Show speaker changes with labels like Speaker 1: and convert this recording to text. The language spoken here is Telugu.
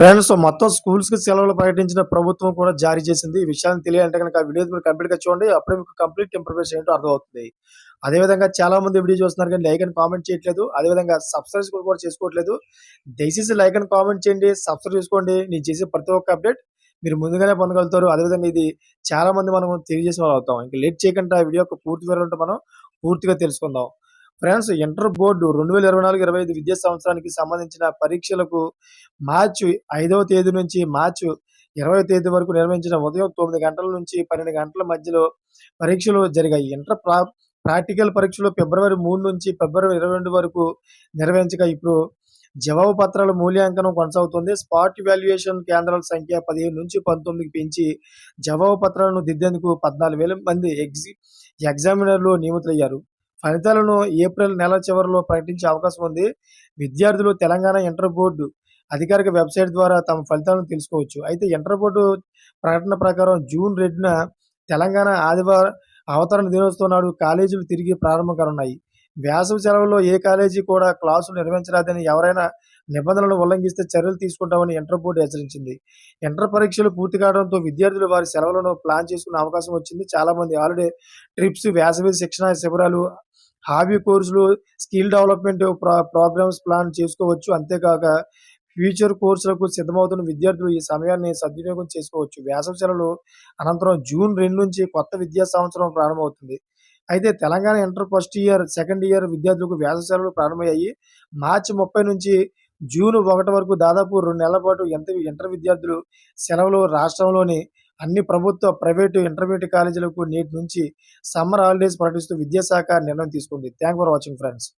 Speaker 1: ఫ్రెండ్స్ మొత్తం స్కూల్స్‌కి సెలవులు ప్రకటించిన ప్రభుత్వం కూడా జారీ చేసింది. ఈ విషయాన్ని తెలియాలంటే గనక ఆ వీడియో మీరు కంప్లీట్‌గా చూడండి. అప్పుడే మీకు కంప్లీట్ ఇన్ఫర్మేషన్ ఏంటో అర్థమవుతుంది. అదేవిధంగా చాలామంది వీడియో చూస్తున్నారు కానీ లైక్ అండ్ కామెంట్ చేయట్లేదు. అదేవిధంగా సబ్‌స్క్రైబ్ కూడా చేసుకోవట్లేదు. దయచేసి లైక్ అండ్ కామెంట్ చేయండి. సబ్‌స్క్రైబ్ చేసుకోండి. నేను చేసే ప్రతి ఒక్క అప్డేట్ మీరు ముందుగానే పొందగలుగుతారు. అదేవిధంగా ఇది చాలామంది మనం తెలియజేసిన వాళ్ళం అవుతాం. ఇంక లేట్ చేయకుండా ఆ వీడియో యొక్క పూర్తి వివరాలు మనం పూర్తిగా తెలుసుకుందాం. ఫ్రెండ్స్ ఇంటర్ బోర్డు 2024, 25 విద్యా సంవత్సరానికి సంబంధించిన పరీక్షలకు మార్చి 5వ తేదీ నుంచి మార్చి 20వ తేదీ వరకు నిర్వహించిన ఉదయం 9 గంటల నుంచి 12 గంటల మధ్యలో పరీక్షలు జరిగాయి. ప్రాక్టికల్ పరీక్షలు ఫిబ్రవరి 3 నుంచి ఫిబ్రవరి 22 వరకు నిర్వహించగా ఇప్పుడు జవాబు పత్రాల మూల్యాంకనం కొనసాగుతుంది. స్పాట్ వాల్యుయేషన్ కేంద్రాల సంఖ్య 15-19కి పెంచి జవాబు పత్రాలను దిద్దేందుకు 14,000 మంది ఎగ్జామినర్లు నియమితులయ్యారు. ఫలితాలను ఏప్రిల్ నెల చివరిలో ప్రకటించే అవకాశం ఉంది. విద్యార్థులు తెలంగాణ ఇంటర్ బోర్డు అధికారిక వెబ్‌సైట్ ద్వారా తమ ఫలితాలను తెలుసుకోవచ్చు. అయితే ఇంటర్ బోర్డు ప్రకటన ప్రకారం జూన్ 2న తెలంగాణ అవతరణ దినోత్సవం నాడు కాలేజీలు తిరిగి ప్రారంభం కానున్నాయి. వేసవి సెలవుల్లో ఏ కాలేజీ కూడా క్లాసులు నిర్వహించరాదని, ఎవరైనా నిబంధనలను ఉల్లంఘిస్తే చర్యలు తీసుకుంటామని ఇంటర్ బోర్డు హెచ్చరించింది. ఇంటర్ పరీక్షలు పూర్తి కావడంతో విద్యార్థులు వారి సెలవులను ప్లాన్ చేసుకునే అవకాశం వచ్చింది. చాలామంది హాలిడే ట్రిప్స్, వేసవి శిక్షణా శిబిరాలు, హాబీ కోర్సులు, స్కిల్ డెవలప్‌మెంట్ ప్రోగ్రామ్స్ ప్లాన్ చేసుకోవచ్చు. అంతేకాక ఫ్యూచర్ కోర్సులకు సిద్ధమవుతున్న విద్యార్థులు ఈ సమయాన్ని సద్వినియోగం చేసుకోవచ్చు. వేసవి సెలవులు అనంతరం జూన్ 2 నుంచి కొత్త విద్యా సంవత్సరం ప్రారంభమవుతుంది. అయితే Telangana inter first year, second year విద్యార్థులకు వేసవి సెలవులు ప్రారంభమయ్యాయి. మార్చి 30 నుంచి జూన్ 1 వరకు దాదాపు 2 నెలల పాటు ఇంటర్ విద్యార్థులు సెలవులు. రాష్ట్రంలోని అన్ని ప్రభుత్వ, ప్రైవేటు ఇంటర్మీడియట్ కాలేజీలకు నేటి నుంచి సమ్మర్ హాలిడేస్ ప్రకటిస్తూ విద్యాశాఖ నిర్ణయం తీసుకుంది. Thanks for watching friends.